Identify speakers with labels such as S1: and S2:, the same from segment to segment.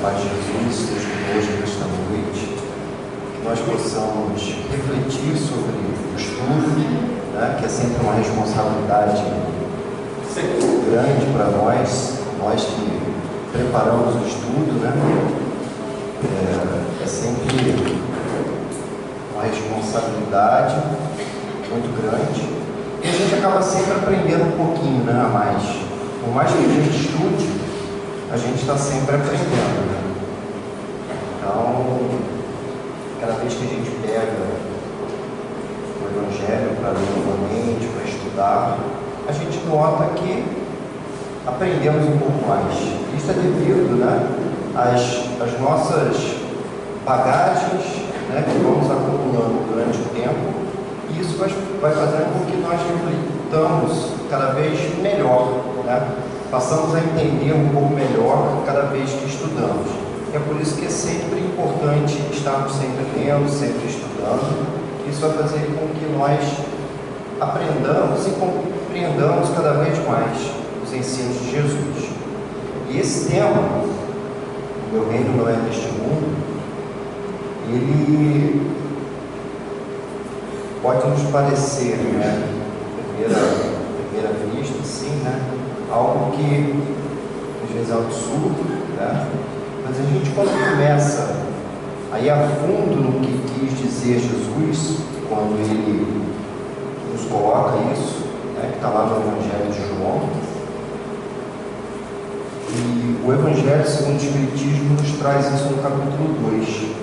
S1: paz de Jesus seja conosco nesta noite, que nós possamos refletir sobre o estudo, né, que é sempre uma responsabilidade grande para nós que preparamos o estudo, né? É sempre uma responsabilidade muito grande e a gente acaba sempre aprendendo um pouquinho, né, a mais. Por mais que a gente estude, a gente está sempre aprendendo, né? Então, cada vez que a gente pega o Evangelho para ler novamente, para estudar, a gente nota que aprendemos um pouco mais. Isso é devido, né, às nossas bagagens, né, que vamos acumulando durante o tempo, e isso vai fazendo com que nós reflitamos cada vez melhor, né? Passamos a entender um pouco melhor cada vez que estudamos. É por isso que é sempre importante estarmos sempre lendo, sempre estudando. Isso vai fazer com que nós aprendamos e compreendamos cada vez mais os ensinos de Jesus. E esse tema, o meu reino não é deste mundo, ele pode nos parecer, né, primeira vista, sim, né, algo que às vezes é absurdo, né, mas a gente, quando começa a ir a fundo no que quis dizer Jesus, quando ele nos coloca isso, né, que está lá no Evangelho de João, e o Evangelho segundo o Espiritismo nos traz isso no capítulo 2.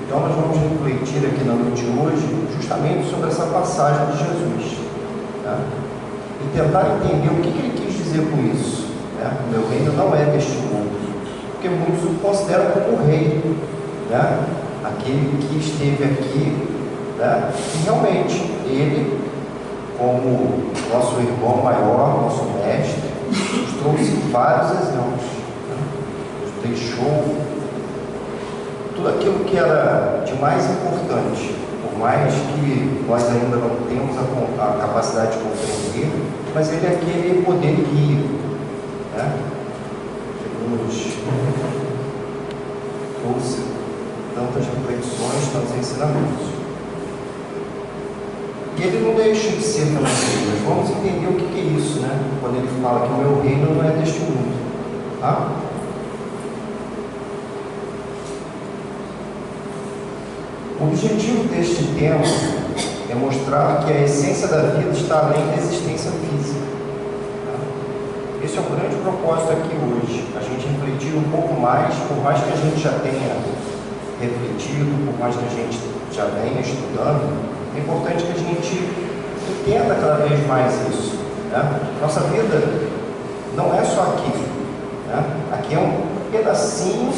S1: Então nós vamos refletir aqui na noite de hoje justamente sobre essa passagem de Jesus, né? E tentar entender o que ele quis dizer com isso, né? O meu reino não é deste mundo, porque muitos o consideram como rei, né? Aquele que esteve aqui, né? E realmente ele, como nosso irmão maior, nosso mestre, nos trouxe vários exemplos, né? Nos deixou tudo aquilo que era de mais importante, por mais que nós ainda não temos a capacidade de compreender, mas ele é aquele poder guia, né, que nos trouxe tantas reflexões, tantos ensinamentos. E ele não deixa de ser também, mas vamos entender o que é isso, né, quando ele fala que o meu reino não é deste mundo, tá? O objetivo deste tema é mostrar que a essência da vida está além da existência física. Esse é o grande propósito aqui hoje, a gente refletir um pouco mais, por mais que a gente já tenha refletido, por mais que a gente já venha estudando, é importante que a gente entenda cada vez mais isso, né? Nossa vida não é só aqui, né? Aqui é um pedacinho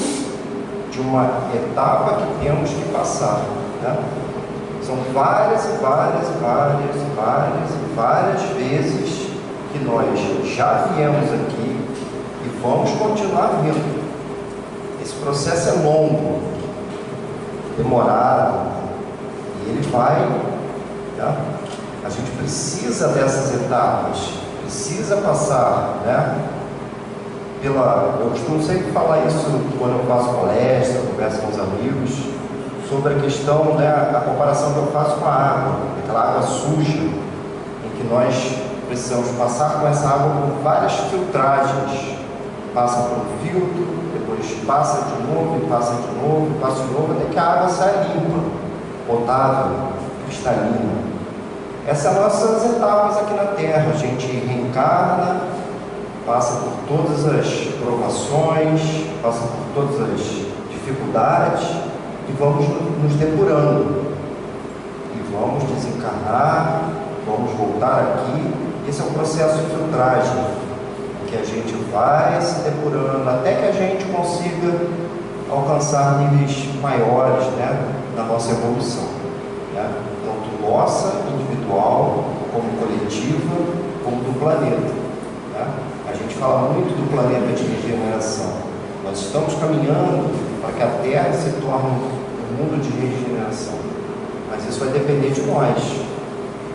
S1: de uma etapa que temos que passar, né? São várias vezes que nós já viemos aqui e vamos continuar vindo. Esse processo é longo, demorado, e ele vai, né? A gente precisa dessas etapas, precisa passar, né? Eu costumo sempre falar isso quando eu faço palestra, converso com os amigos, sobre a questão, né, a comparação que eu faço com a água, aquela água suja, em que nós precisamos passar com essa água por várias filtragens. Passa por um filtro, depois passa de novo, e passa de novo, e passa de novo, até que a água sai limpa, potável, cristalina. Essas são nossas etapas aqui na Terra. A gente reencarna, passa por todas as provações, passa por todas as dificuldades e vamos nos depurando. E vamos desencarnar, vamos voltar aqui. Esse é o processo de filtragem, que a gente vai se depurando até que a gente consiga alcançar níveis maiores, né, na nossa evolução, né? Tanto nossa, individual, como coletiva, como do planeta, né? A gente fala muito do planeta de regeneração. Nós estamos caminhando para que a Terra se torne um mundo de regeneração, mas isso vai depender de nós.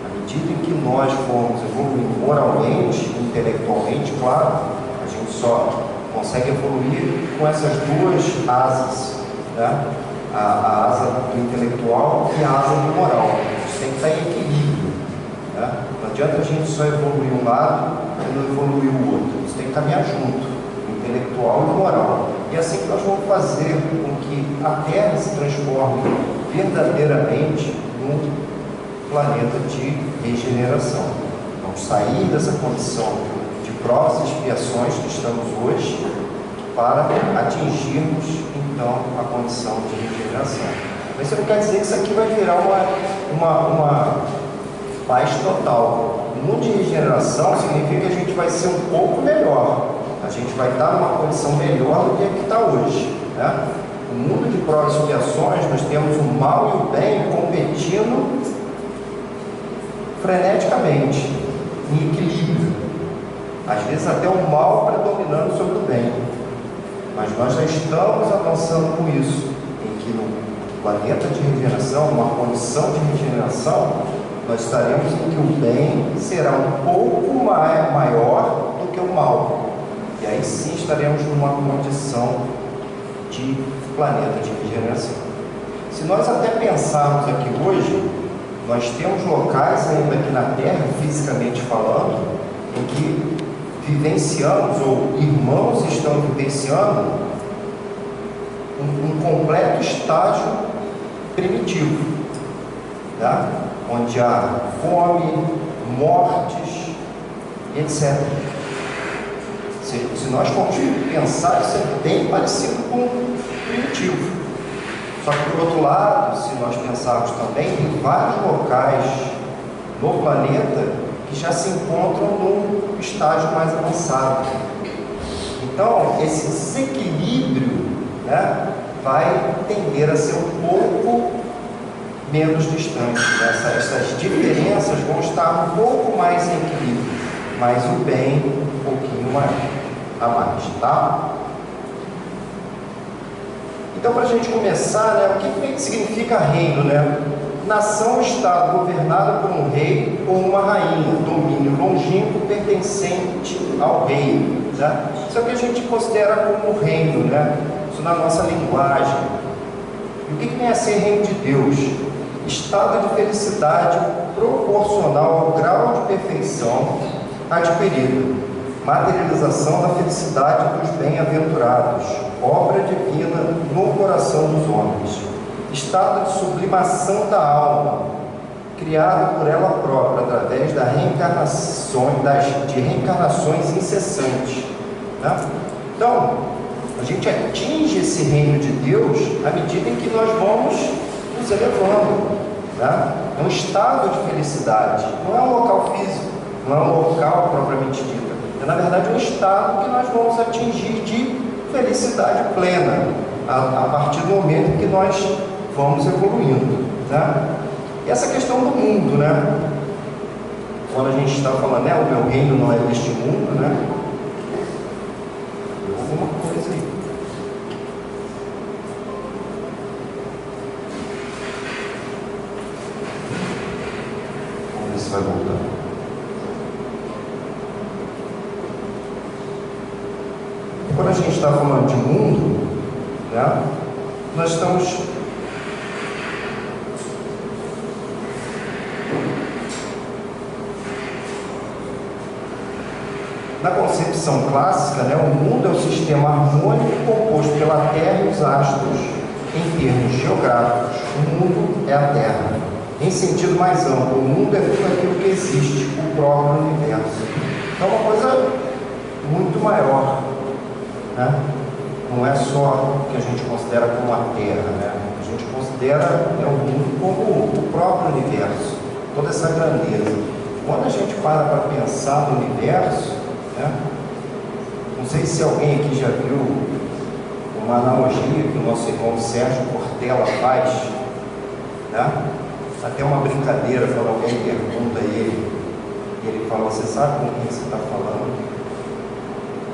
S1: À medida em que nós formos evoluindo moralmente, intelectualmente, claro, a gente só consegue evoluir com essas duas asas, né? A asa do intelectual e a asa do moral. Isso tem que estar em equilíbrio, né? Não adianta a gente só evoluir um lado e não evoluir o outro. Isso tem que caminhar junto, o intelectual e o moral. E é assim que nós vamos fazer com que a Terra se transforme verdadeiramente num planeta de regeneração. Vamos sair dessa condição de provas e expiações que estamos hoje para atingirmos, então, a condição de regeneração. Mas isso não quer dizer que isso aqui vai virar uma paz total. O mundo de regeneração significa que a gente vai ser um pouco melhor. A gente vai estar numa condição melhor do que a que está hoje, né? O mundo de provas e expiações, nós temos o mal e o bem competindo freneticamente, em equilíbrio. Às vezes até o mal predominando sobre o bem. Mas nós já estamos avançando com isso, em que no planeta de regeneração, numa condição de regeneração, nós estaremos em que o bem será um pouco maior do que o mal. E aí sim estaremos numa condição de planeta de regeneração. Se nós até pensarmos aqui hoje, nós temos locais ainda aqui na Terra, fisicamente falando, em que vivenciamos, ou irmãos estão vivenciando, um completo estágio primitivo, tá? Onde há fome, mortes, etc. Se nós formos pensar, isso é bem parecido com o primitivo. Só que, por outro lado, se nós pensarmos também, tem vários locais no planeta que já se encontram num estágio mais avançado. Então, esse desequilíbrio, né, vai tender a ser um pouco menos distante. Essas diferenças vão estar um pouco mais em equilíbrio, mas o bem um pouquinho a mais, tá? Então, para a gente começar, né, o que significa reino, né? Nação, estado governado por um rei ou uma rainha, domínio longínquo pertencente ao rei, né? Isso é o que a gente considera como reino, né? Isso na nossa linguagem. E o que vem a ser reino de Deus? Estado de felicidade proporcional ao grau de perfeição adquirido. Materialização da felicidade dos bem-aventurados, obra divina no coração dos homens. Estado de sublimação da alma, criado por ela própria, através de reencarnações incessantes, né? Então, a gente atinge esse reino de Deus à medida em que nós vamos nos elevando, né? É um estado de felicidade, não é um local físico, não é um local propriamente dito, é na verdade um estado que nós vamos atingir de felicidade plena, a partir do momento que nós vamos evoluindo, né? E essa questão do mundo, né? Quando a gente está falando, né, o meu reino não é deste mundo, né? Alguma coisa aí. Vamos ver se vai voltar. Quando a gente está falando de mundo, né, nós estamos na concepção clássica, né, o mundo é um sistema harmônico composto pela Terra e os astros. Em termos geográficos, o mundo é a Terra. Em sentido mais amplo, o mundo é tudo aquilo que existe, o próprio universo. Então, é uma coisa muito maior, né? Não é só o que a gente considera como a Terra, né? A gente considera o mundo como o próprio universo, toda essa grandeza. Quando a gente para pensar no universo, né? Não sei se alguém aqui já viu uma analogia que o nosso irmão Sérgio Cortella faz, né? Até uma brincadeira, quando alguém pergunta a ele, e ele fala: você sabe com quem você está falando?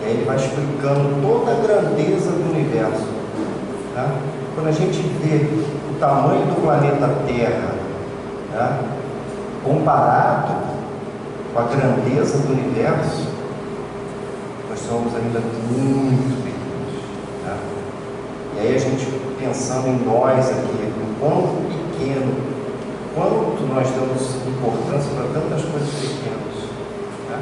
S1: E aí ele vai explicando toda a grandeza do universo, né? Quando a gente vê o tamanho do planeta Terra, né, comparado com a grandeza do universo, nós somos ainda muito né? E aí a gente pensando em nós aqui, o quão pequeno, quanto nós damos importância para tantas coisas pequenas, né?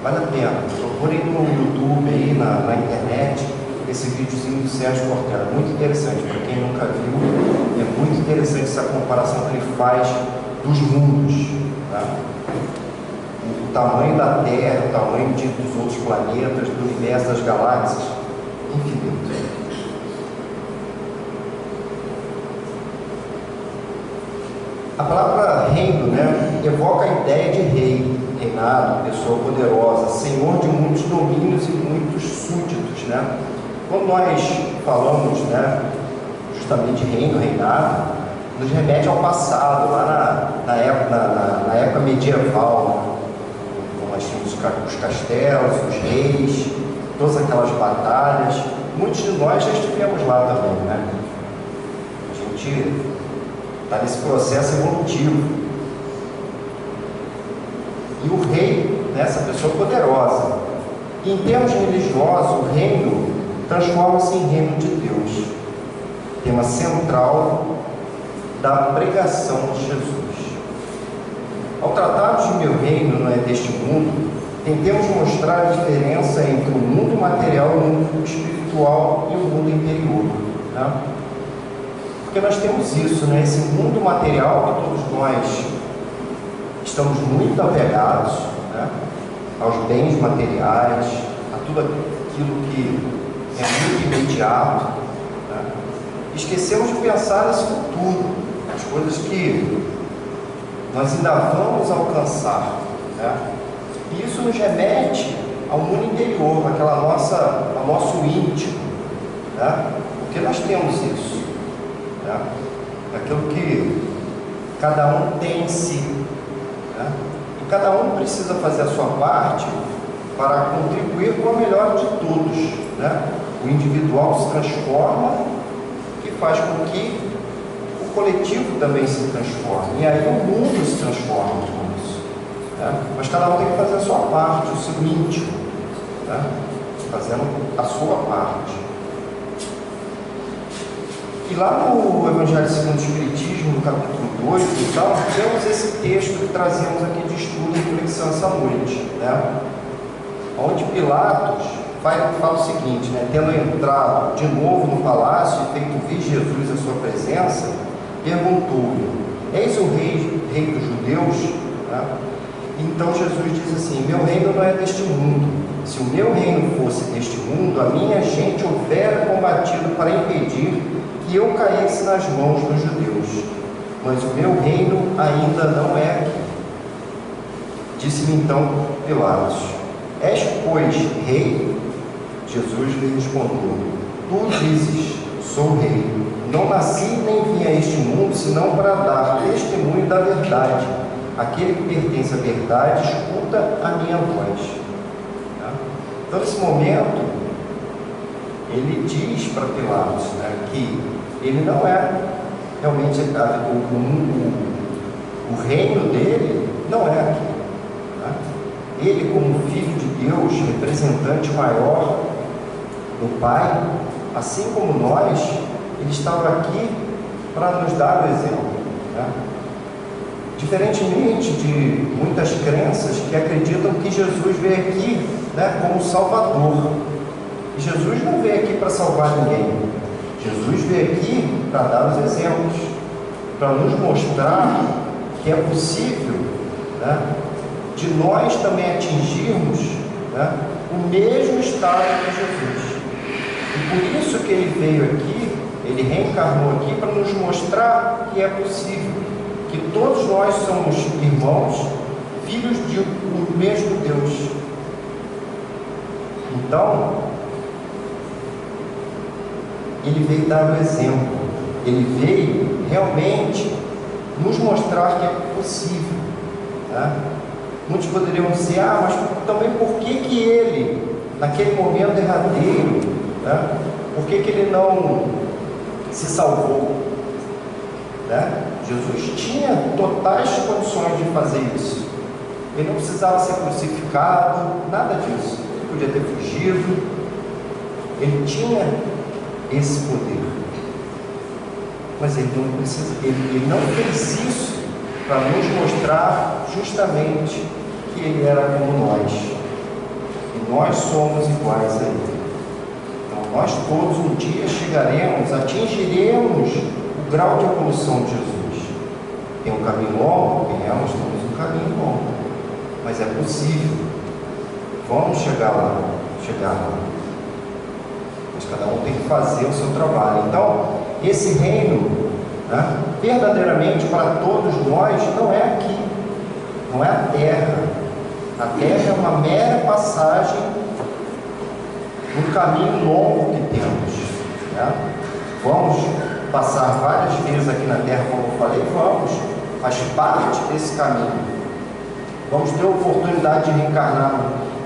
S1: Vale a pena. Procurem no YouTube aí, na internet, esse videozinho do Sérgio Cortella, muito interessante, para quem nunca viu, é muito interessante essa comparação que ele faz dos mundos, né? O tamanho da Terra, o tamanho dos outros planetas, do universo, das galáxias, infinito. A palavra reino, né, evoca a ideia de rei, reinado, pessoa poderosa, senhor de muitos domínios e muitos súditos, né? Quando nós falamos, né, justamente de reino, reinado, nos remete ao passado, lá na época medieval, quando nós tínhamos os castelos, os reis, todas aquelas batalhas. Muitos de nós já estivemos lá também, né? A gente está nesse processo evolutivo. E o rei, né, essa pessoa poderosa. E em termos religiosos, o reino transforma-se em reino de Deus, tema central da pregação de Jesus. Ao tratarmos de meu reino não é deste mundo, tentemos mostrar a diferença entre o mundo material e o mundo espiritual e o mundo interior, né? Porque nós temos isso, né? Esse mundo material que todos nós estamos muito apegados, né, aos bens materiais, a tudo aquilo que é muito imediato, né? Esquecemos de pensar nesse futuro, as coisas que nós ainda vamos alcançar, né? E isso nos remete ao mundo interior, ao nosso íntimo, né? Porque nós temos isso, né? Aquilo que cada um tem em si, né? E cada um precisa fazer a sua parte para contribuir com a melhor de todos, né? O individual se transforma, que faz com que o coletivo também se transforme, e aí o mundo se transforma com isso, né? Mas cada um tem que fazer a sua parte, o seu íntimo, né? Fazendo a sua parte. E lá no Evangelho segundo o Espiritismo, no capítulo 2, então, temos esse texto que trazemos aqui de estudo e reflexão essa noite, né? Onde Pilatos fala o seguinte, né? Tendo entrado de novo no palácio e feito vir Jesus à sua presença, perguntou-lhe: eis o rei dos judeus? Né? Então Jesus diz assim: meu reino não é deste mundo. Se o meu reino fosse deste mundo, a minha gente houvera combatido para impedir que eu caísse nas mãos dos judeus. Mas o meu reino ainda não é aqui. Disse-lhe então Pilatos: és, pois, rei? Jesus lhe respondeu: tu dizes, sou rei. Não nasci nem vim a este mundo, senão para dar testemunho da verdade. Aquele que pertence à verdade, escuta a minha voz. Então, nesse momento, ele diz para Pilatos, né, que ele não é realmente o reino dele, não é aqui, né? Ele, como filho de Deus, representante maior do Pai, assim como nós, ele estava aqui para nos dar o exemplo, né? Diferentemente de muitas crenças que acreditam que Jesus veio aqui, né, como Salvador. E Jesus não veio aqui para salvar ninguém. Jesus veio aqui para dar os exemplos, para nos mostrar que é possível, né, de nós também atingirmos, né, o mesmo estado que Jesus. E por isso que ele veio aqui, ele reencarnou aqui para nos mostrar que é possível, que todos nós somos irmãos, filhos de um mesmo Deus. Então, ele veio dar o exemplo, ele veio realmente nos mostrar que é possível, né? Muitos poderiam dizer: mas também por que ele, naquele momento derradeiro, né, por que ele não se salvou, né? Jesus tinha totais condições de fazer isso. Ele não precisava ser crucificado, nada disso. Ele podia ter fugido. Ele tinha esse poder. Mas ele não precisa, ele não fez isso para nos mostrar justamente que ele era como nós. E nós somos iguais a ele. Então nós todos um dia chegaremos, atingiremos o grau de evolução de Jesus. Tem um caminho longo? Temos um caminho longo. Mas é possível. Vamos chegar lá. Mas cada um tem que fazer o seu trabalho. Então, esse reino, né, verdadeiramente para todos nós, não é aqui, não é a terra. A terra é uma mera passagem no caminho longo que temos, né? Vamos passar várias vezes aqui na terra, como eu falei, faz parte desse caminho. Vamos ter a oportunidade de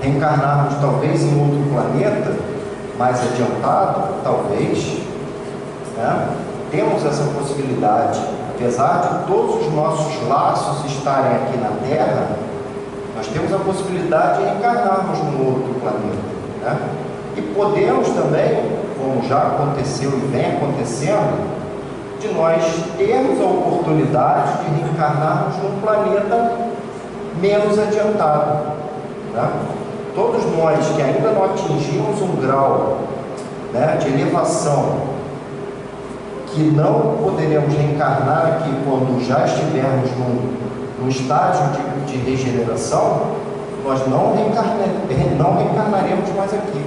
S1: reencarnarmos talvez em outro planeta mais adiantado, talvez, né? Temos essa possibilidade. Apesar de todos os nossos laços estarem aqui na Terra, nós temos a possibilidade de reencarnarmos num outro planeta, né? E podemos também, como já aconteceu e vem acontecendo, de nós termos a oportunidade de reencarnarmos num planeta menos adiantado, né? Todos nós que ainda não atingimos um grau, né, de elevação, que não poderemos reencarnar aqui quando já estivermos num estágio de regeneração, nós não reencarnaremos mais aqui.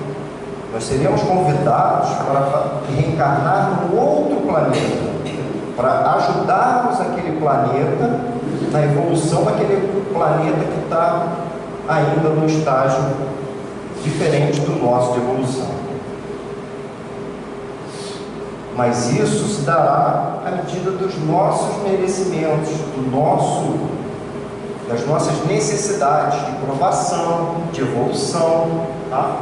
S1: Nós seremos convidados para reencarnar num outro planeta, para ajudarmos aquele planeta na evolução daquele planeta que está ainda no estágio diferente do nosso de evolução. Mas isso se dará à medida dos nossos merecimentos, das nossas necessidades de provação, de evolução, tá?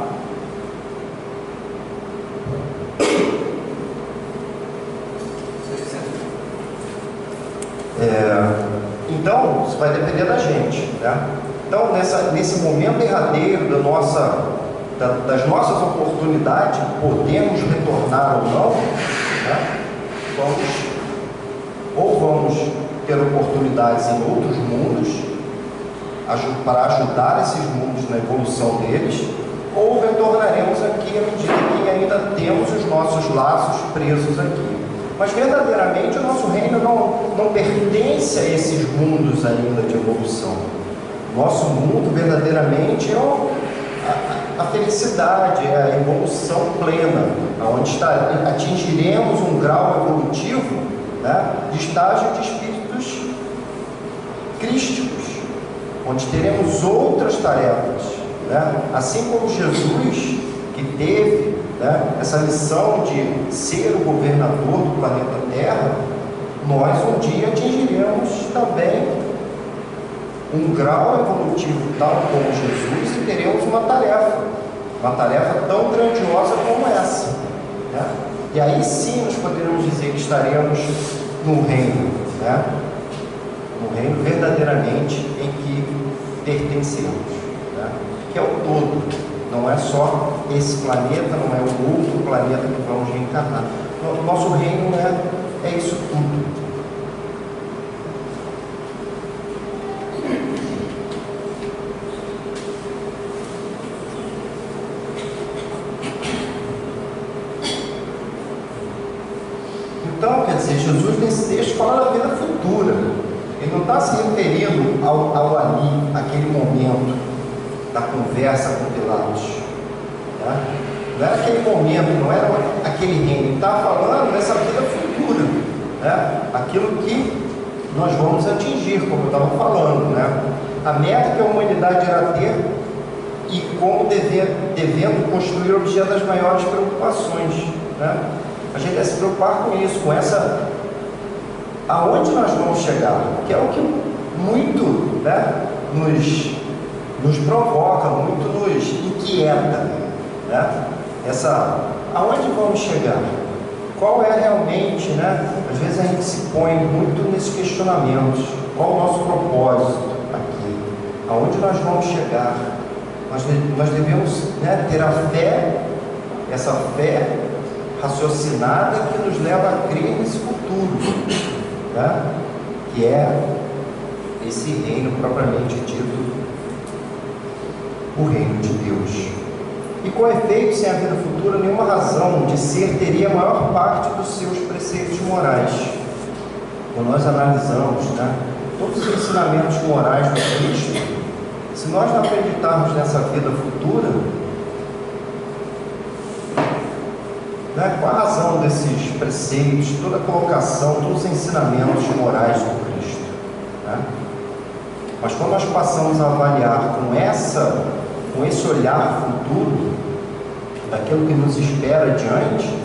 S1: Então, isso vai depender da gente, né? Então, nesse momento derradeiro das nossas oportunidades, podemos retornar ou não, né? Vamos ter oportunidades em outros mundos, para ajudar esses mundos na evolução deles, ou retornaremos aqui à medida que ainda temos os nossos laços presos aqui. Mas verdadeiramente o nosso reino não pertence a esses mundos ainda de evolução. Nosso mundo verdadeiramente é a felicidade, é a evolução plena, onde atingiremos um grau evolutivo, né, de estágio de espíritos crísticos, onde teremos outras tarefas, né? Assim como Jesus, que teve, né, essa missão de ser o governador do planeta Terra, nós um dia atingiremos também um grau evolutivo tal como Jesus e teremos uma tarefa tão grandiosa como essa, né? E aí sim nós poderemos dizer que estaremos no reino, né? No reino verdadeiramente em que pertencemos, né? Que é o todo, não é só esse planeta, não é o outro planeta que vamos reencarnar. Nosso reino é isso tudo. Então, quer dizer, Jesus nesse texto fala da vida futura. Ele não está se referindo ao ali, aquele momento da conversa com Pilatos, né? Não era aquele momento, não era aquele reino. Ele está falando dessa vida futura, né? Aquilo que nós vamos atingir, como eu estava falando, né? A meta que a humanidade irá ter e como devendo construir objeto das maiores preocupações, né? A gente deve se preocupar com isso, com essa, aonde nós vamos chegar, que é o que muito, né, nos provoca, muito nos inquieta, né? Aonde vamos chegar? Qual é realmente, né? Às vezes a gente se põe muito nesses questionamentos. Qual o nosso propósito aqui? Aonde nós vamos chegar? Nós devemos, né, ter a fé, essa fé raciocinada que nos leva a crer nesse futuro, né? Que é esse reino propriamente dito, o reino de Deus. E com efeito, sem a vida futura, nenhuma razão de ser teria a maior parte dos seus preceitos morais. Quando nós analisamos, né, todos os ensinamentos morais do Cristo, se nós não acreditarmos nessa vida futura, né, qual a razão desses preceitos, toda a colocação, todos os ensinamentos morais do Cristo? Né? Mas quando nós passamos a avaliar com esse olhar futuro, daquilo que nos espera adiante,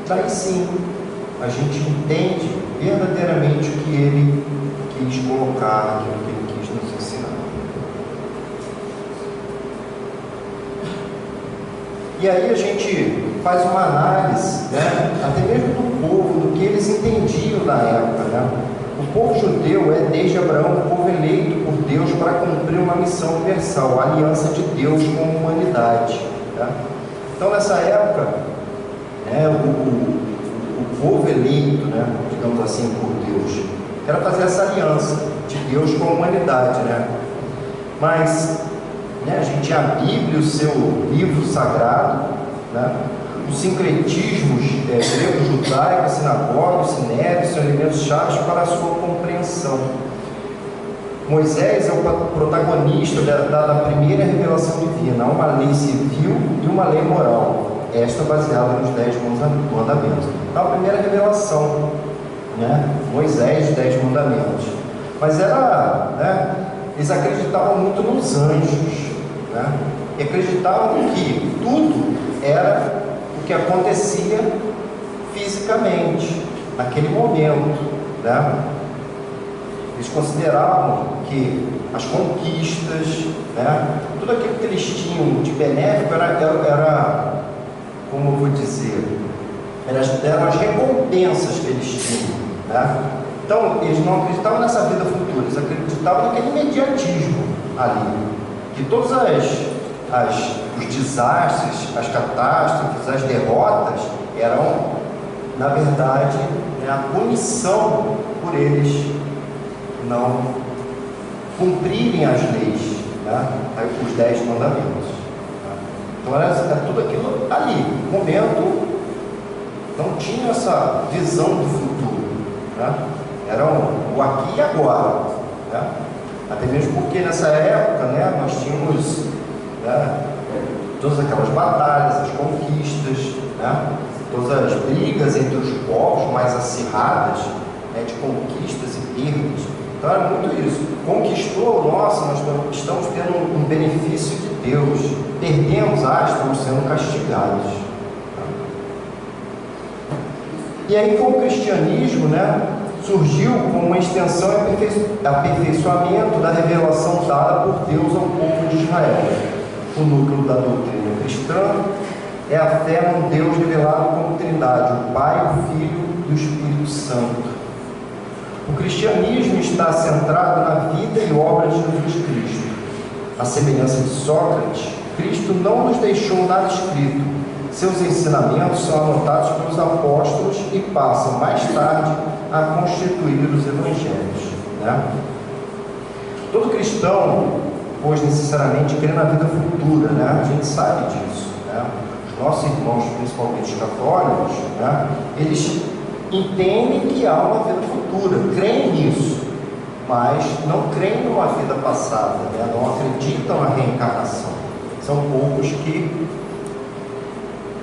S1: daí sim a gente entende verdadeiramente o que ele quis colocar, aquilo que ele quis nos ensinar. E aí a gente faz uma análise, né, até mesmo do povo, do que eles entendiam na época, né? O povo judeu é, desde Abraão, o povo eleito por Deus para cumprir uma missão universal, a aliança de Deus com a humanidade. Tá? Então, nessa época, né, o povo eleito, né, digamos assim, por Deus, era fazer essa aliança de Deus com a humanidade. Né? Mas, né, a gente tinha a Bíblia, o seu livro sagrado, né? Os sincretismos grego-judaico, a sinagoga, o sinédrio, são elementos chaves para a sua compreensão. Moisés é o protagonista da primeira revelação divina. Há uma lei civil e uma lei moral, esta baseada nos 10 mandamentos. Então, a primeira revelação, né? Moisés, os 10 mandamentos. Mas né, eles acreditavam muito nos anjos, né? E acreditavam que tudo era o que acontecia fisicamente naquele momento, né? Eles consideravam que as conquistas, né, tudo aquilo que eles tinham de benéfico era como eu vou dizer, eram as recompensas que eles tinham, né? Então eles não acreditavam nessa vida futura, eles acreditavam naquele imediatismo ali, que todos os desastres, as catástrofes, as derrotas eram, na verdade, né, a punição por eles não cumprirem as leis, né, os 10 mandamentos. Né? Então era tudo aquilo ali, no momento, não tinha essa visão do futuro, né? Era o aqui e agora, né? Até mesmo porque nessa época, né, nós tínhamos, né, todas aquelas batalhas, as conquistas, né, todas as brigas entre os povos mais acirradas, né, de conquistas e perdas. Então era muito isso. Conquistou, nossa, nós estamos tendo um benefício de Deus. Perdemos, estamos sendo castigados. E aí com o cristianismo, né, surgiu como uma extensão e aperfeiçoamento da revelação dada por Deus ao povo de Israel. O núcleo da doutrina cristã é a fé num Deus revelado como Trindade, o Pai, o Filho e o Espírito Santo. O cristianismo está centrado na vida e obra de Jesus Cristo. À semelhança de Sócrates, Cristo não nos deixou nada escrito. Seus ensinamentos são anotados pelos apóstolos e passam mais tarde a constituir os evangelhos. Né? Todo cristão, pois necessariamente crê na vida futura, né? A gente sabe disso. Né? Os nossos irmãos, principalmente os católicos, né, eles entendem que há uma vida futura, creem nisso, mas não creem numa vida passada, né? Não acreditam na reencarnação. São poucos que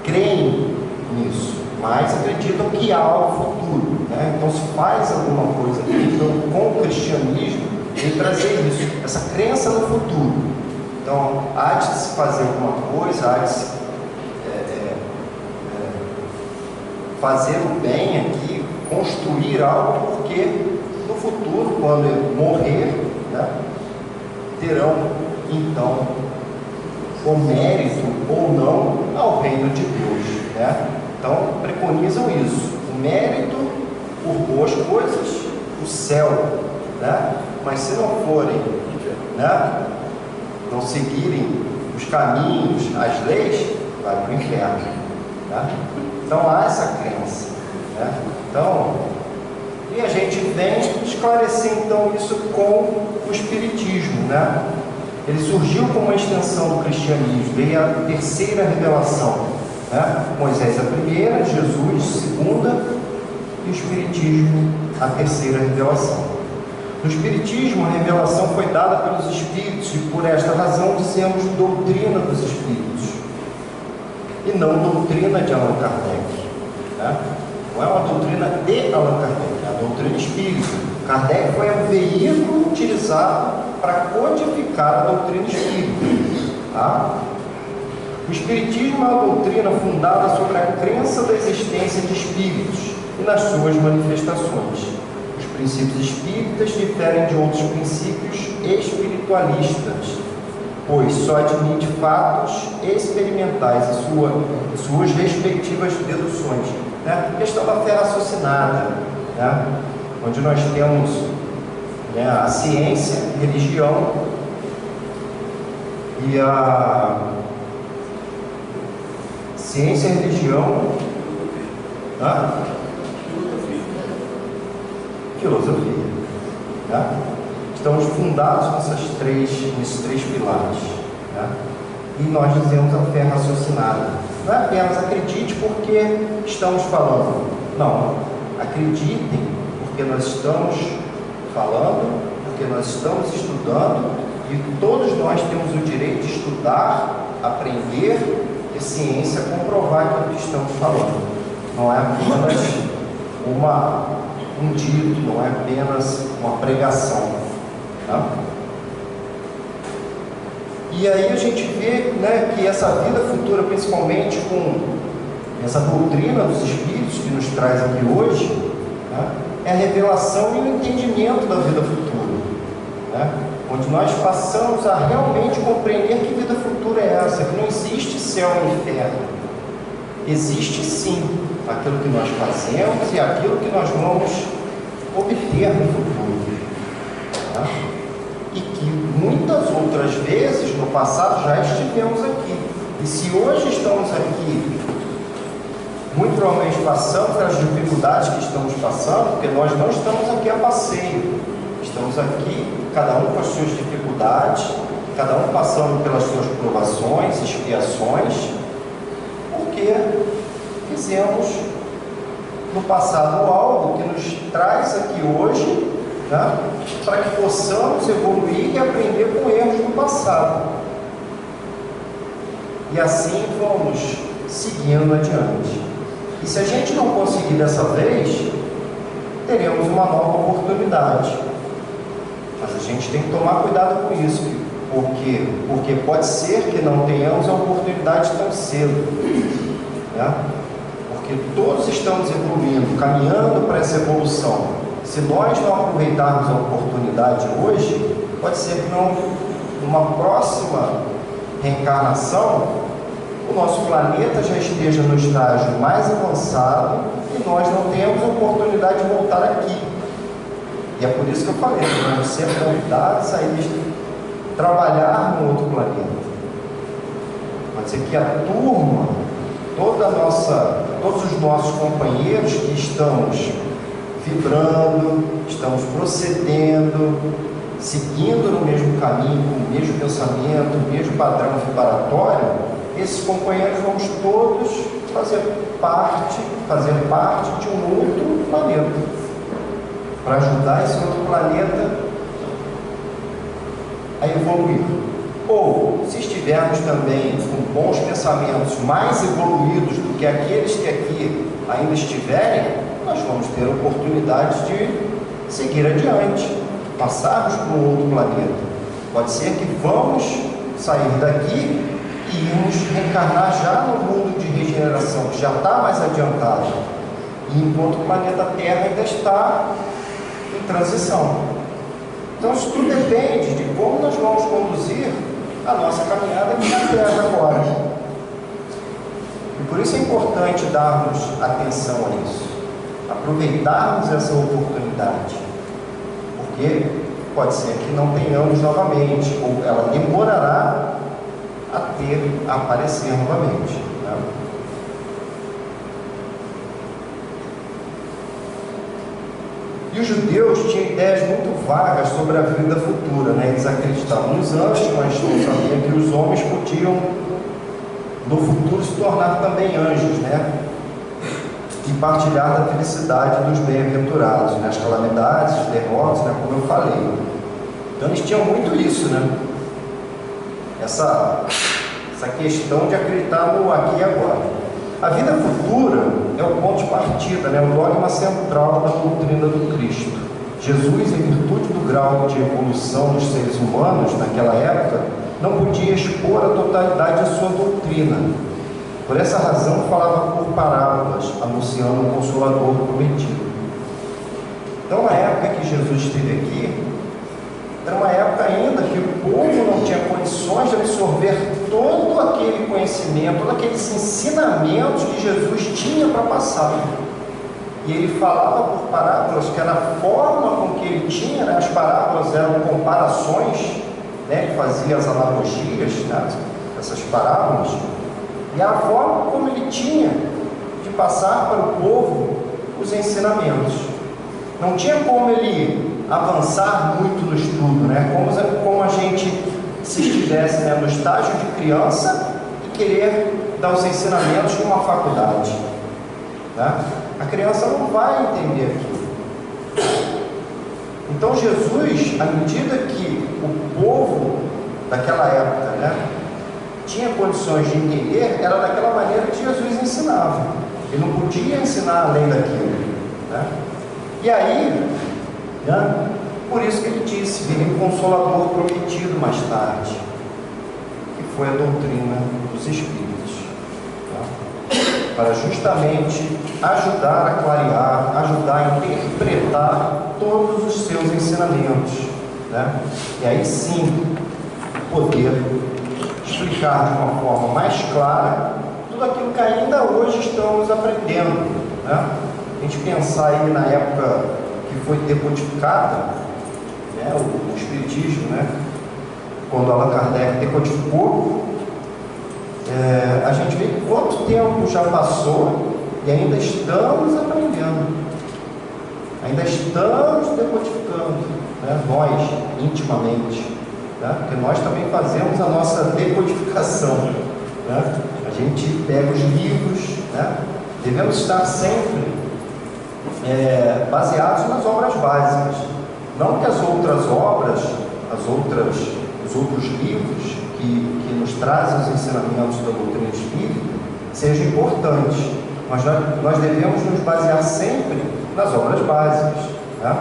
S1: creem nisso, mas acreditam que há algo futuro, né? Então se faz alguma coisa aqui. Então, com o cristianismo, vem trazer isso, essa crença no futuro. Então, há de se fazer alguma coisa, há de se fazer o bem aqui, construir algo, porque no futuro, quando ele morrer, né, terão então o mérito ou não ao reino de Deus, né? Então preconizam isso, o mérito por boas coisas, o céu, né? Mas se não forem, né, não seguirem os caminhos, as leis, vai para o inferno. Né? Então há essa crença. Né? Então, e a gente vem esclarecer então isso com o Espiritismo. Né? Ele surgiu como uma extensão do cristianismo, veio a terceira revelação. Né? Moisés a primeira, Jesus a segunda e o Espiritismo a terceira revelação. No Espiritismo, a revelação foi dada pelos Espíritos e por esta razão dizemos doutrina dos Espíritos e não doutrina de Allan Kardec. Né? Não é uma doutrina de Allan Kardec, é a doutrina espírita. Kardec foi um veículo utilizado para codificar a doutrina espírita. Tá? O Espiritismo é uma doutrina fundada sobre a crença da existência de espíritos e nas suas manifestações. Os princípios espíritas diferem de outros princípios espiritualistas, pois só admite fatos experimentais e suas respectivas deduções. Né? A questão da fé raciocinada, né? Onde nós temos, né, a ciência, a religião e a ciência, religião, filosofia. Né? Estamos fundados nesses três pilares. Né? E nós dizemos a fé raciocinada. Não é apenas acredite porque estamos falando. Não, acreditem porque nós estamos falando, porque nós estamos estudando e todos nós temos o direito de estudar, aprender e ciência comprovar aquilo que estamos falando. Não é apenas um dito, não é apenas uma pregação. Tá? E aí a gente vê, né, que essa vida futura, principalmente com essa doutrina dos Espíritos que nos traz aqui hoje, né, é a revelação e o entendimento da vida futura. Né? Onde nós passamos a realmente compreender que vida futura é essa, que não existe céu e inferno. Existe sim aquilo que nós fazemos e aquilo que nós vamos obter no futuro. Tá? E que muitas outras vezes no passado já estivemos aqui. E se hoje estamos aqui, muito provavelmente passando pelas dificuldades que estamos passando, porque nós não estamos aqui a passeio. Estamos aqui, cada um com as suas dificuldades, cada um passando pelas suas provações, expiações, porque fizemos no passado algo que nos traz aqui hoje, né, para que possamos evoluir e aprender com erros do passado. E assim vamos seguindo adiante. E se a gente não conseguir dessa vez, teremos uma nova oportunidade. Mas a gente tem que tomar cuidado com isso. Porque pode ser que não tenhamos a oportunidade tão cedo. Né? Porque todos estamos evoluindo, caminhando para essa evolução. Se nós não aproveitarmos a oportunidade hoje, pode ser que numa próxima reencarnação, o nosso planeta já esteja no estágio mais avançado e nós não temos a oportunidade de voltar aqui. E é por isso que eu falei, nós vamos ser convidados a ir trabalhar no outro planeta. Pode ser que a turma, todos os nossos companheiros que estamos vibrando, estamos procedendo, seguindo no mesmo caminho, com o mesmo pensamento, o mesmo padrão vibratório, esses companheiros vamos todos fazer parte de um outro planeta, para ajudar esse outro planeta a evoluir. Ou, se estivermos também com bons pensamentos mais evoluídos do que aqueles que aqui ainda estiverem, nós vamos ter a oportunidade de seguir adiante, passarmos para um outro planeta. Pode ser que vamos sair daqui e irmos reencarnar já no mundo de regeneração, que já está mais adiantado, e enquanto o planeta Terra ainda está em transição. Então isso tudo depende de como nós vamos conduzir a nossa caminhada aqui na Terra agora. E por isso é importante darmos atenção a isso, aproveitarmos essa oportunidade, porque pode ser que não tenhamos novamente, ou ela demorará a aparecer novamente. Né? E os judeus tinham ideias muito vagas sobre a vida futura, né? Eles acreditavam nos anjos, mas não sabiam que os homens podiam, no futuro, se tornar também anjos, né? E partilhar da felicidade dos bem-aventurados, né? As calamidades, os derrotas, né? Como eu falei. Então eles tinham muito isso, né? Essa questão de acreditar no aqui e agora. A vida futura é o ponto de partida, né? O dogma central da doutrina do Cristo. Jesus, em virtude do grau de evolução dos seres humanos naquela época, não podia expor a totalidade de sua doutrina. Por essa razão, falava por parábolas, anunciando o Consolador prometido. Então, na época que Jesus esteve aqui, era uma época ainda que o povo não tinha condições de absorver todo aquele conhecimento, todos aqueles ensinamentos que Jesus tinha para passar. E ele falava por parábolas, que era a forma com que ele tinha, né? As parábolas eram comparações, né? Ele fazia as analogias, né? Essas parábolas, e a forma como ele tinha de passar para o povo os ensinamentos. Não tinha como ele avançar muito no estudo, né? Como a gente se estivesse, né, no estágio de criança e querer dar os ensinamentos numa faculdade, né? A criança não vai entender aquilo. Então Jesus, à medida que o povo daquela época, né, tinha condições de entender, era daquela maneira que Jesus ensinava. Ele não podia ensinar além daquilo, né? E aí, né, por isso que ele disse: viria um Consolador prometido mais tarde, que foi a doutrina dos Espíritos, tá? Para justamente ajudar a clarear, ajudar a interpretar todos os seus ensinamentos, né? E aí sim poder explicar de uma forma mais clara tudo aquilo que ainda hoje estamos aprendendo, né? A gente pensar aí na época que foi decodificada, né, o Espiritismo, né? Quando Allan Kardec decodificou, a gente vê quanto tempo já passou e ainda estamos aprendendo, ainda estamos decodificando, né? Nós, intimamente, né? Porque nós também fazemos a nossa decodificação, né? A gente pega os livros, né? Devemos estar sempre baseados nas obras básicas. Não que as outras obras, os outros livros que nos trazem os ensinamentos da doutrina espírita sejam importantes, mas nós devemos nos basear sempre nas obras básicas, né?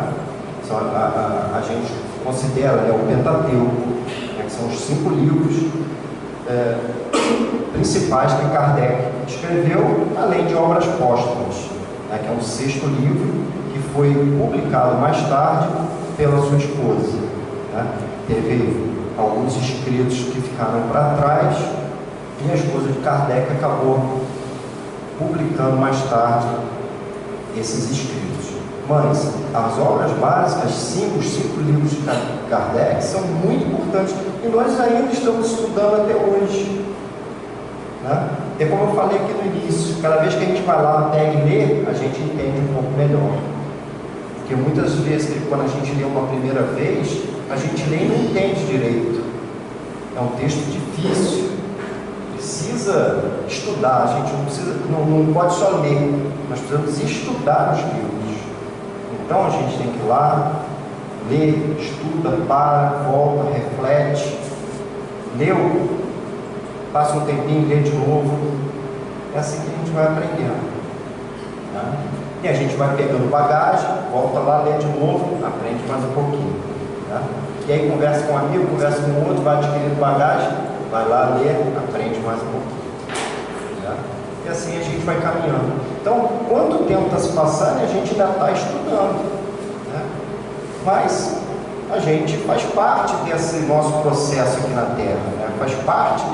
S1: A gente considera, né, o Pentateuco, né, que são os 5 livros principais que Kardec escreveu, além de obras póstumas, né, que é um 6º livro que foi publicado mais tarde pela sua esposa, né? Teve alguns escritos que ficaram para trás e a esposa de Kardec acabou publicando mais tarde esses escritos. Mas as obras básicas, os 5 livros de Kardec, são muito importantes e nós ainda estamos estudando até hoje, né? É como eu falei aqui no início, cada vez que a gente vai lá até e lê, a gente entende um pouco melhor. Porque muitas vezes, quando a gente lê uma primeira vez, a gente lê e não entende direito. É um texto difícil, precisa estudar, a gente não pode só ler, nós precisamos estudar os livros. Então a gente tem que ir lá, lê, estuda, para, volta, reflete, leu, passa um tempinho, lê de novo. É assim que a gente vai aprendendo, né? E a gente vai pegando bagagem, volta lá, lê de novo, aprende mais um pouquinho, né? E aí conversa com um amigo, conversa com outro, vai adquirindo bagagem, vai lá, lê, aprende mais um pouquinho, né? E assim a gente vai caminhando. Então, quanto tempo está se passando e a gente ainda está estudando, né? Mas a gente faz parte desse nosso processo aqui na Terra, né? Faz parte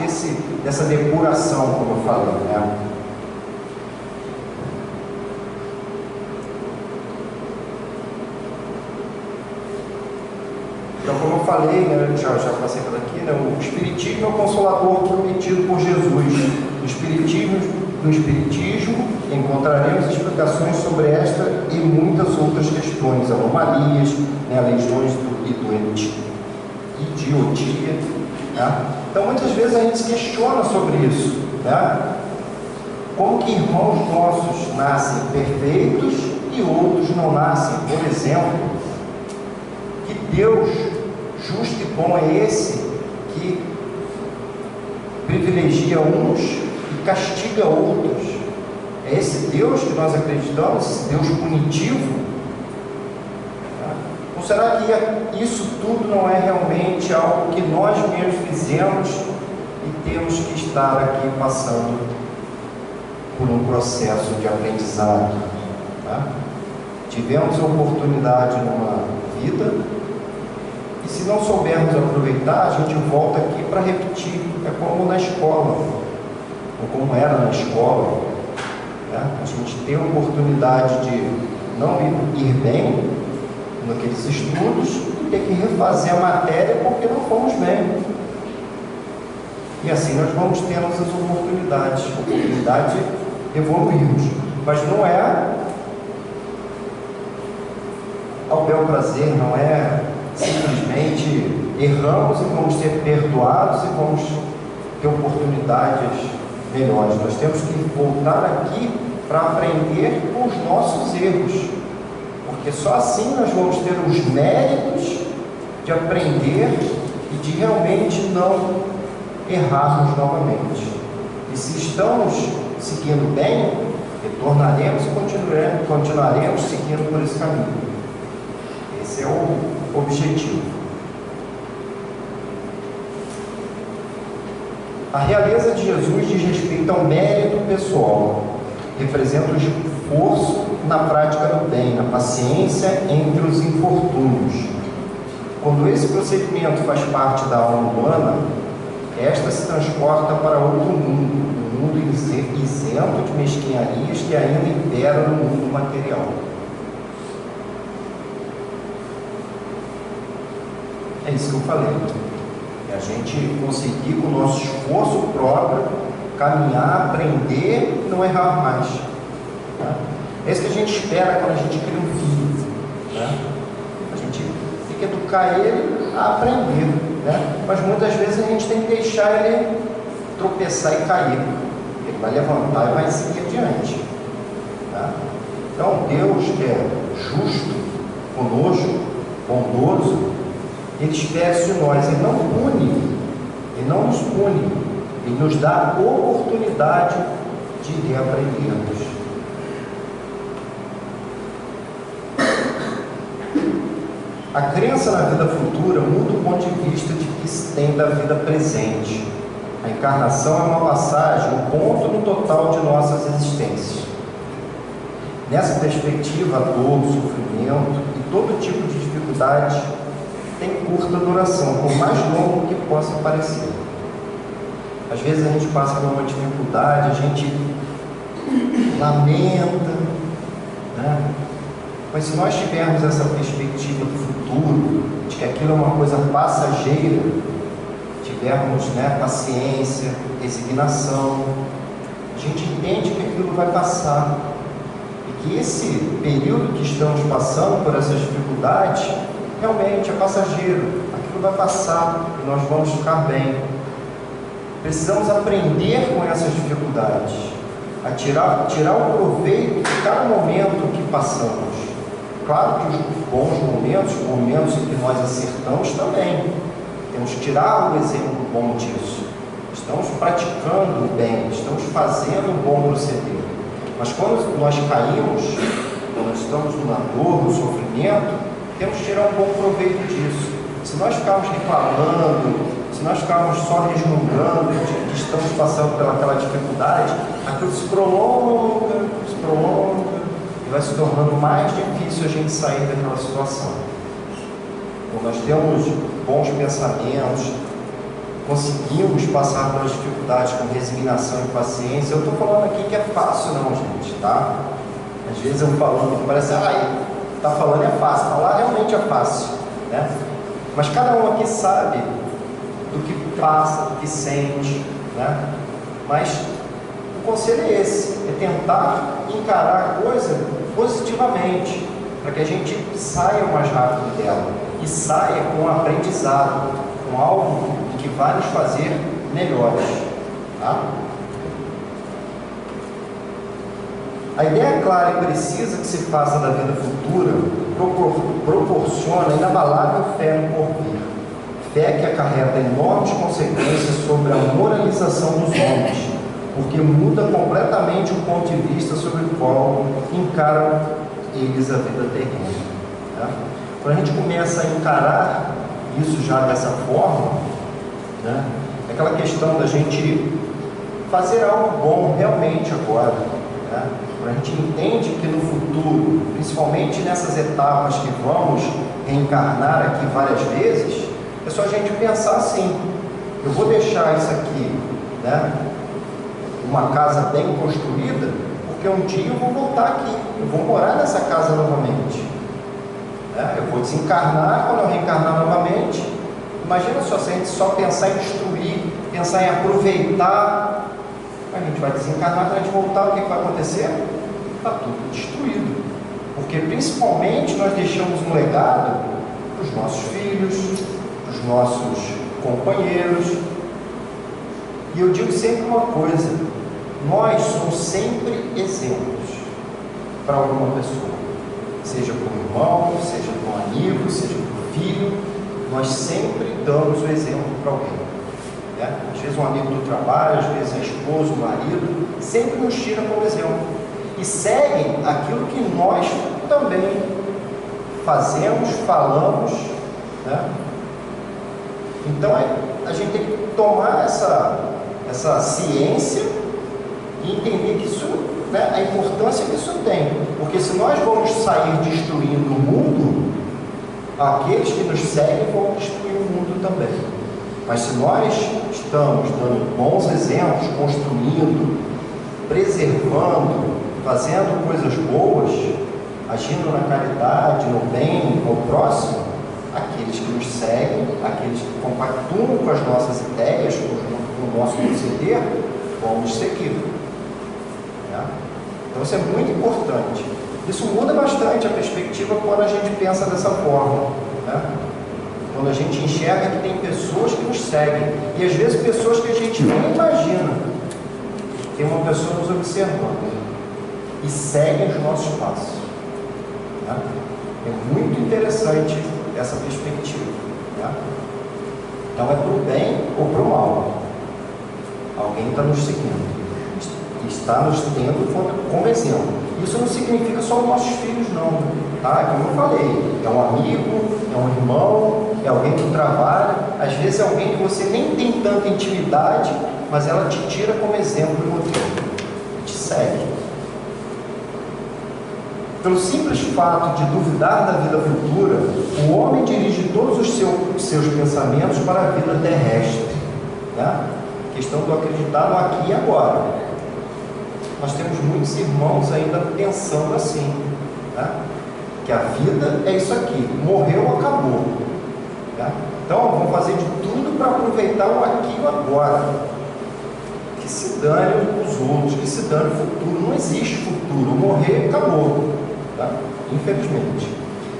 S1: dessa depuração, como eu falei, né? Então, como eu falei, né, já passei por aqui, né, o Espiritismo é o Consolador prometido por Jesus. No Espiritismo encontraremos explicações sobre esta e muitas outras questões. legiões anomalias, né? Legiões idiotia. Né? Então, muitas vezes a gente se questiona sobre isso. Né? Como que irmãos nossos nascem perfeitos e outros não nascem? Por exemplo, que Deus justo e bom é esse que privilegia uns e castiga outros? É esse Deus que nós acreditamos, esse Deus punitivo? Ou será que isso tudo não é realmente algo que nós mesmos fizemos e temos que estar aqui passando por um processo de aprendizado? Tá? Tivemos a oportunidade numa vida e se não soubermos aproveitar, a gente volta aqui para repetir. É como na escola, ou como era na escola. Né? A gente tem a oportunidade de não ir bem naqueles estudos e ter que refazer a matéria porque não fomos bem. E assim nós vamos tendo as oportunidades de evoluirmos. Mas não é ao bel prazer, não é simplesmente erramos e vamos ser perdoados e vamos ter oportunidades melhores. Nós temos que voltar aqui para aprender com os nossos erros, porque só assim nós vamos ter os méritos de aprender e de realmente não errarmos novamente. E se estamos seguindo bem, retornaremos e continuaremos seguindo por esse caminho. Esse é o objetivo. A realeza de Jesus diz respeito ao mérito pessoal, representa o esforço na prática do bem, na paciência entre os infortúnios. Quando esse procedimento faz parte da alma humana, esta se transporta para outro mundo, um mundo isento de mesquinharias que ainda impera no mundo material. É isso que eu falei. É a gente conseguir, com o nosso esforço próprio, caminhar, aprender e não errar mais. Tá? É isso que a gente espera quando a gente cria um filho. Né? A gente tem que educar ele a aprender. Né? Mas muitas vezes a gente tem que deixar ele tropeçar e cair. Ele vai levantar e vai seguir adiante. Tá? Então, Deus, que é justo conosco, bondoso, Ele espera isso de nós. Ele não pune, Ele não nos pune, Ele nos dá a oportunidade de reaprendermos. A crença na vida futura muda o ponto de vista de que se tem da vida presente. A encarnação é uma passagem, um ponto no total de nossas existências. Nessa perspectiva, a dor, o sofrimento e todo tipo de dificuldade tem curta duração, por mais longo que possa parecer. Às vezes a gente passa por uma dificuldade, a gente lamenta, né? Mas se nós tivermos essa perspectiva do futuro, de que aquilo é uma coisa passageira, tivermos, né, paciência, resignação, a gente entende que aquilo vai passar e que esse período que estamos passando por essas dificuldades realmente é passageiro, aquilo vai passar e nós vamos ficar bem. Precisamos aprender com essas dificuldades, a tirar o proveito de cada momento que passamos. Claro que os bons momentos em que nós acertamos também, temos que tirar o exemplo bom disso. Estamos praticando o bem, estamos fazendo um bom proceder. Mas quando nós caímos, quando estamos numa dor, no sofrimento, temos que tirar um bom proveito disso. Se nós ficarmos reclamando, se nós ficarmos só resmungando de que estamos passando pelaquela dificuldade, aquilo se prolonga e vai se tornando mais difícil a gente sair daquela situação. Então, nós temos bons pensamentos, conseguimos passar pelas dificuldades com resignação e paciência. Eu estou falando aqui que é fácil não, gente, tá? Às vezes eu falando que parece, está falando é fácil, falar realmente é fácil, né? Mas cada um aqui sabe do que passa, do que sente, né? Mas o conselho é esse, é tentar encarar a coisa positivamente, para que a gente saia mais rápido dela e saia com um aprendizado, com algo que vai nos fazer melhores. Tá? A ideia clara e precisa que se faça da vida futura proporciona inabalável fé no porvir. Fé que acarreta enormes consequências sobre a moralização dos homens, porque muda completamente o ponto de vista sobre o qual encaram eles a vida terrena. Tá? Quando a gente começa a encarar isso já dessa forma, né, é aquela questão da gente fazer algo bom realmente agora. Né? Quando a gente entende que no futuro, principalmente nessas etapas que vamos reencarnar aqui várias vezes, é só a gente pensar assim: eu vou deixar isso aqui, né, uma casa bem construída, porque um dia eu vou voltar aqui, eu vou morar nessa casa novamente. Né? Eu vou desencarnar, quando eu reencarnar novamente. Imagina só, se a gente só pensar em destruir, pensar em aproveitar, a gente vai desencarnar, quando a gente voltar, o que vai acontecer? Está tudo destruído. Porque principalmente nós deixamos um legado para os nossos filhos, para os nossos companheiros. E eu digo sempre uma coisa: nós somos sempre exemplos para alguma pessoa, seja para um irmão, seja para um amigo, seja para um filho. Nós sempre damos o exemplo para alguém. Né? Às vezes um amigo do trabalho, às vezes a esposa, o marido, sempre nos tira como exemplo e seguem aquilo que nós também fazemos, falamos. Né? Então a gente tem que tomar essa ciência e entender que isso, né, a importância que isso tem, porque se nós vamos sair destruindo o mundo, aqueles que nos seguem vão destruir o mundo também. Mas se nós estamos dando bons exemplos, construindo, preservando, fazendo coisas boas, agindo na caridade, no bem, ao próximo, aqueles que nos seguem, aqueles que compactuam com as nossas ideias, com o nosso proceder, vão nos seguir. Né? Então isso é muito importante. Isso muda bastante a perspectiva quando a gente pensa dessa forma. Né? Quando a gente enxerga que tem pessoas que nos seguem, e às vezes pessoas que a gente nem imagina. Tem uma pessoa nos observando e segue os nossos passos. Né? É muito interessante essa perspectiva. Né? Então é para o bem ou para o mal. Alguém está nos seguindo, está nos tendo como exemplo. Isso não significa só os nossos filhos, não. Tá? Como eu falei, é um amigo, é um irmão, é alguém do trabalho, às vezes é alguém que você nem tem tanta intimidade, mas ela te tira como exemplo e modelo, te segue. Pelo simples fato de duvidar da vida futura, o homem dirige todos os seus pensamentos para a vida terrestre. Né? A questão do acreditar no aqui e agora. Nós temos muitos irmãos ainda pensando assim, né? Que a vida é isso aqui, morreu, acabou. Né? Então vamos fazer de tudo para aproveitar o aqui e o agora. Que se dane os outros, que se dane o futuro. Não existe futuro, morrer, acabou. Tá? Infelizmente.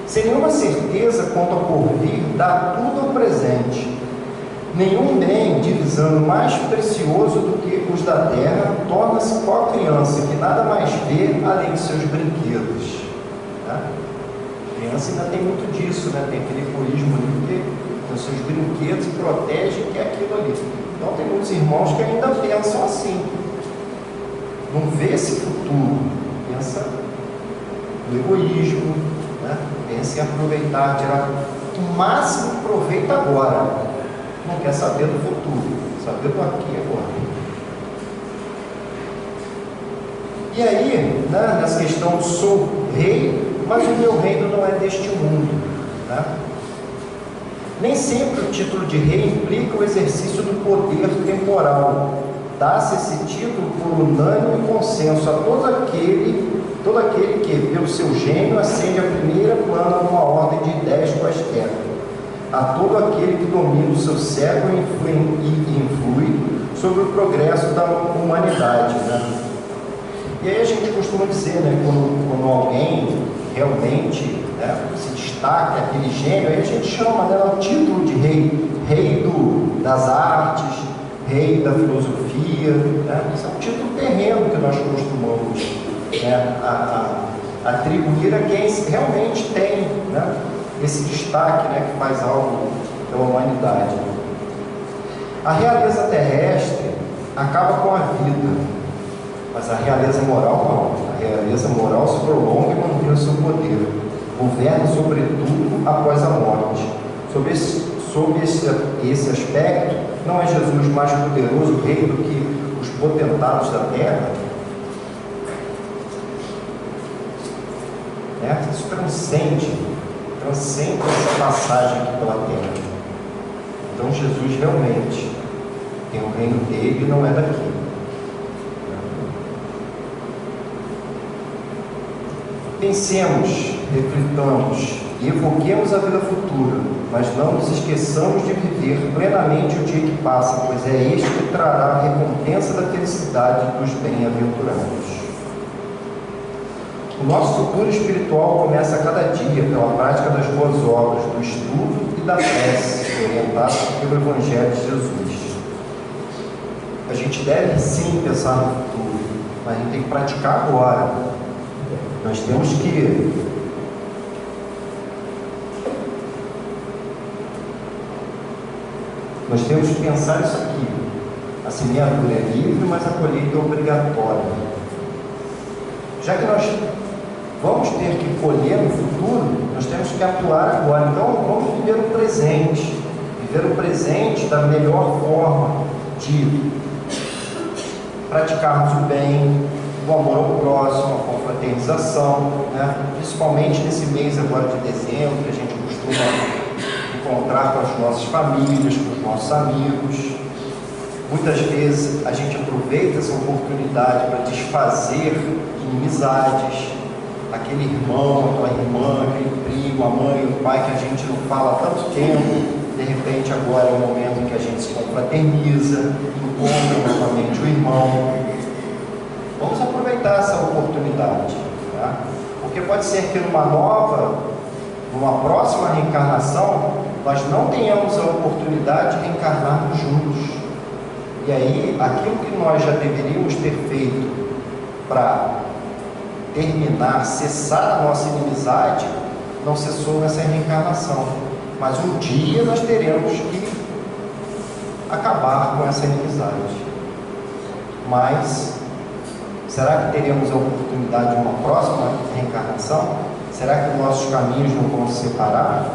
S1: Sem nenhuma certeza quanto ao porvir, dá tudo ao presente. Nenhum bem, divisando mais precioso do que os da terra, torna-se qual criança que nada mais vê além de seus brinquedos. Tá? A criança ainda tem muito disso, né? Tem aquele egoísmo ali, porque tem os seus brinquedos e protege que é aquilo ali. Então tem muitos irmãos que ainda pensam assim, não vê esse futuro, pensa no egoísmo, né? Pensa em aproveitar, tirar o máximo proveito agora. Não quer saber do futuro, saber do aqui e agora. E aí, né, nessa questão, sou rei, mas o meu reino não é deste mundo. Né? Nem sempre o título de rei implica o exercício do poder temporal. Dá-se esse título por unânime consenso a todo aquele que, pelo seu gênio, ascende a primeira plana numa ordem de ideias quaisquer. A todo aquele que domina o seu século e influi sobre o progresso da humanidade. Né? E aí a gente costuma dizer, né, quando alguém realmente, né, se destaca, aquele gênio, aí a gente chama, né, o título de rei das artes, rei da filosofia, né? Isso é um título terreno que nós costumamos, né, atribuir a quem realmente tem, né, esse destaque, né, que faz algo pela humanidade. A realeza terrestre acaba com a vida, mas a realeza moral não. A realeza moral se prolonga e mantém o seu poder, governa sobretudo após a morte. Sob esse aspecto, não é Jesus mais poderoso rei do que os potentados da terra? Né? Isso transcende essa passagem aqui pela terra. Então Jesus realmente tem o reino dele e não é daqui. Pensemos, reflitamos e evoquemos a vida futura, mas não nos esqueçamos de viver plenamente o dia que passa, pois é este que trará a recompensa da felicidade dos bem-aventurados. O nosso futuro espiritual começa a cada dia pela prática das boas obras, do estudo e da prece, orientado pelo Evangelho de Jesus. A gente deve sim pensar no futuro, mas a gente tem que praticar agora. Nós temos que pensar isso aqui. A semeadura é livre, mas a colheita é obrigatória. Já que nós vamos ter que colher no futuro, nós temos que atuar agora. Então, vamos viver o presente. Viver o presente da melhor forma de praticarmos o bem, o amor ao próximo, a confraternização, né? Principalmente nesse mês agora de dezembro, que a gente costuma encontrar com as nossas famílias, com os nossos amigos. Muitas vezes a gente aproveita essa oportunidade para desfazer inimizades, aquele irmão, aquela irmã, aquele primo, a mãe, o pai que a gente não fala há tanto tempo. De repente agora é o momento em que a gente se confraterniza, encontra novamente o irmão. Vamos aproveitar essa oportunidade, tá? Porque pode ser que numa próxima reencarnação, nós não tenhamos a oportunidade de reencarnarmos juntos. E aí, aquilo que nós já deveríamos ter feito para terminar, cessar a nossa inimizade, não cessou nessa reencarnação. Mas um dia nós teremos que acabar com essa inimizade. Mas será que teremos a oportunidade de uma próxima reencarnação? Será que nossos caminhos não vão se separar?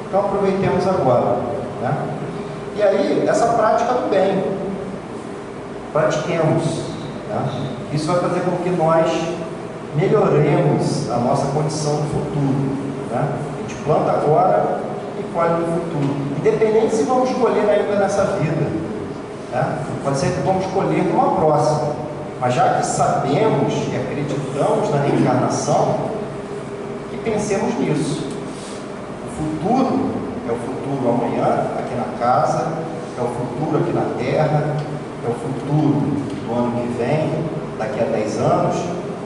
S1: Então aproveitemos agora, né? E aí, essa prática do bem, pratiquemos, né? Isso vai fazer com que nós melhoremos a nossa condição no futuro, né? A gente planta agora e colhe no futuro, independente se vamos colher ainda nessa vida, né? Pode ser que vamos colher numa próxima, mas já que sabemos e acreditamos na reencarnação, que pensemos nisso. O futuro é o futuro amanhã, aqui na casa, é o futuro aqui na terra, é o futuro do ano que vem, daqui a 10 anos,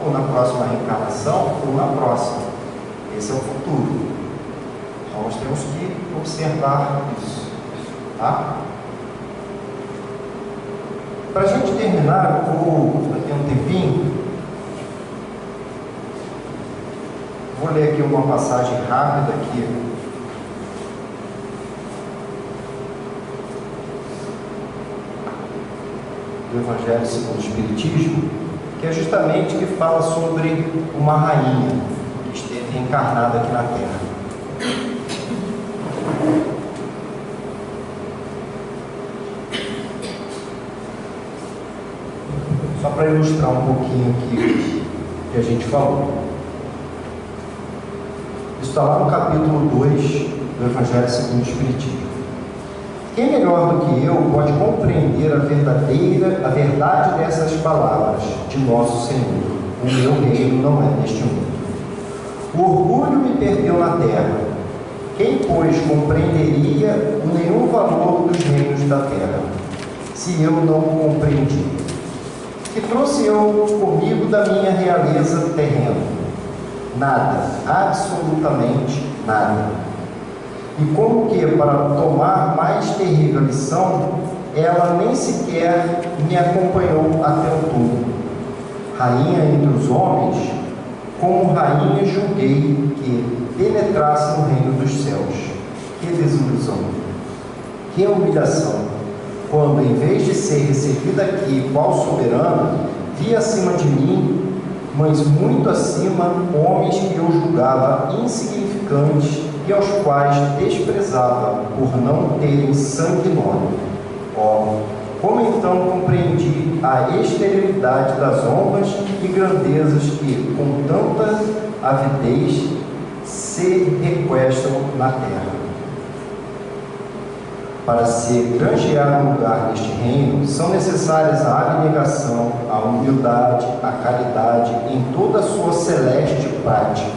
S1: ou na próxima reencarnação, ou na próxima. Esse é o futuro. Então nós temos que observar isso, tá? Para a gente terminar, daqui a um tempinho, vou ler aqui uma passagem rápida aqui. Do Evangelho segundo o Espiritismo, que é justamente que fala sobre uma rainha que esteve reencarnada aqui na Terra. Só para ilustrar um pouquinho aqui que a gente falou. Isso está lá no capítulo 2 do Evangelho segundo o Espiritismo. Quem melhor do que eu pode compreender a verdade dessas palavras de nosso Senhor? O meu reino não é deste mundo. O orgulho me perdeu na terra. Quem, pois, compreenderia o nenhum valor dos reinos da terra, se eu não o compreendi? Que trouxe eu comigo da minha realeza terrena? Nada, absolutamente nada. E como que, para tomar mais terrível lição, ela nem sequer me acompanhou até o túmulo. Rainha entre os homens, como rainha julguei que penetrasse no reino dos céus. Que desilusão, que humilhação, quando em vez de ser recebida aqui qual soberana, vi acima de mim, mas muito acima, homens que eu julgava insignificantes e aos quais desprezava por não terem sangue nobre. Oh, como então compreendi a esterilidade das honras e grandezas que, com tanta avidez, se requestam na terra. Para se granjear um lugar neste reino, são necessárias a abnegação, a humildade, a caridade em toda a sua celeste prática,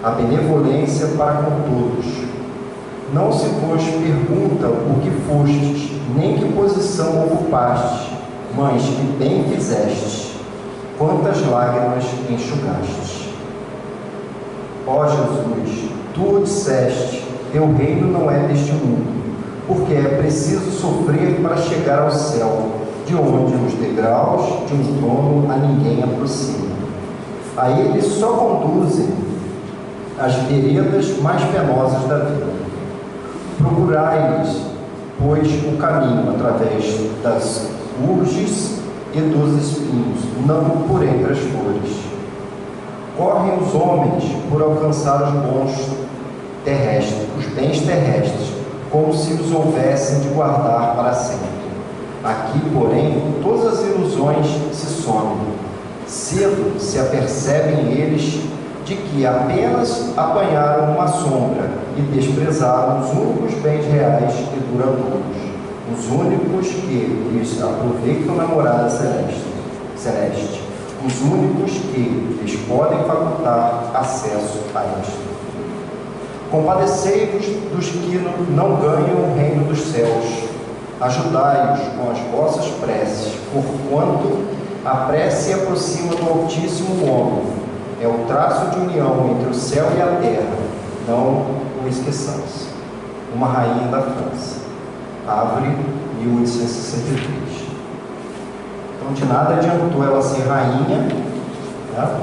S1: a benevolência para com todos. Não se vos pergunta o que fostes, nem que posição ocupastes, mas que bem fizestes, quantas lágrimas enxugastes. Ó Jesus, tu o disseste, teu reino não é deste mundo, porque é preciso sofrer para chegar ao céu, de onde os degraus de um trono a ninguém aproxima. A ele só conduzem as veredas mais penosas da vida. Procurai-lhes, pois, o caminho através das urges e dos espinhos, não por entre as flores. Correm os homens por alcançar os bons terrestres, os bens terrestres, como se os houvessem de guardar para sempre. Aqui, porém, todas as ilusões se somem. Cedo se apercebem eles de que apenas apanharam uma sombra e desprezaram os únicos bens reais e duradouros, os únicos que lhes aproveitam na morada celeste, os únicos que lhes podem facultar acesso a esta. Compadecei-vos dos que não ganham o reino dos céus. Ajudai-os com as vossas preces, porquanto a prece aproxima do Altíssimo homem. É o traço de união entre o céu e a terra. Não o esqueçamos. Uma rainha da França. Abre 1863. Então, de nada adiantou ela ser rainha, né?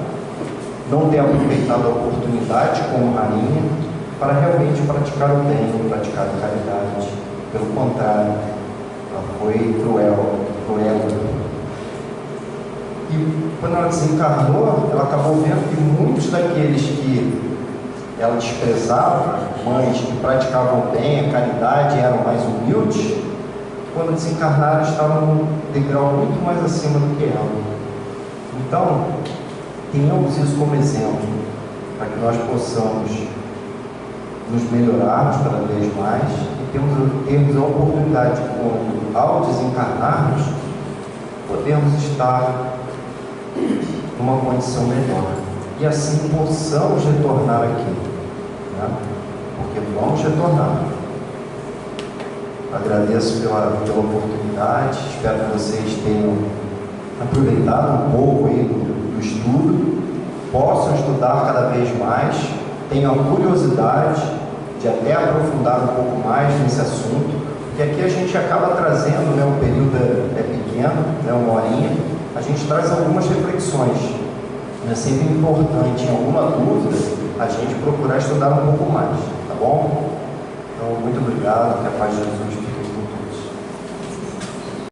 S1: Não ter aproveitado a oportunidade como rainha, para realmente praticar o bem, praticar a caridade. Pelo contrário, ela foi cruel. E quando ela desencarnou, ela acabou vendo que muitos daqueles que ela desprezava, mães que praticavam o bem, a caridade, eram mais humildes, quando desencarnaram estavam num degrau muito mais acima do que ela. Então, tenhamos isso como exemplo, para que nós possamos nos melhorarmos cada vez mais e termos a oportunidade, quando, ao desencarnarmos, podermos estar numa condição melhor e assim possamos retornar aqui, né? Porque vamos retornar. Agradeço pela oportunidade, espero que vocês tenham aproveitado um pouco aí do estudo, possam estudar cada vez mais, tenham a curiosidade de até aprofundar um pouco mais nesse assunto, porque aqui a gente acaba trazendo, né, o período é pequeno, né, uma horinha, a gente traz algumas reflexões. É sempre importante, em alguma dúvida, a gente procurar estudar um pouco mais, tá bom? Então, muito obrigado, que a paz de Jesus fique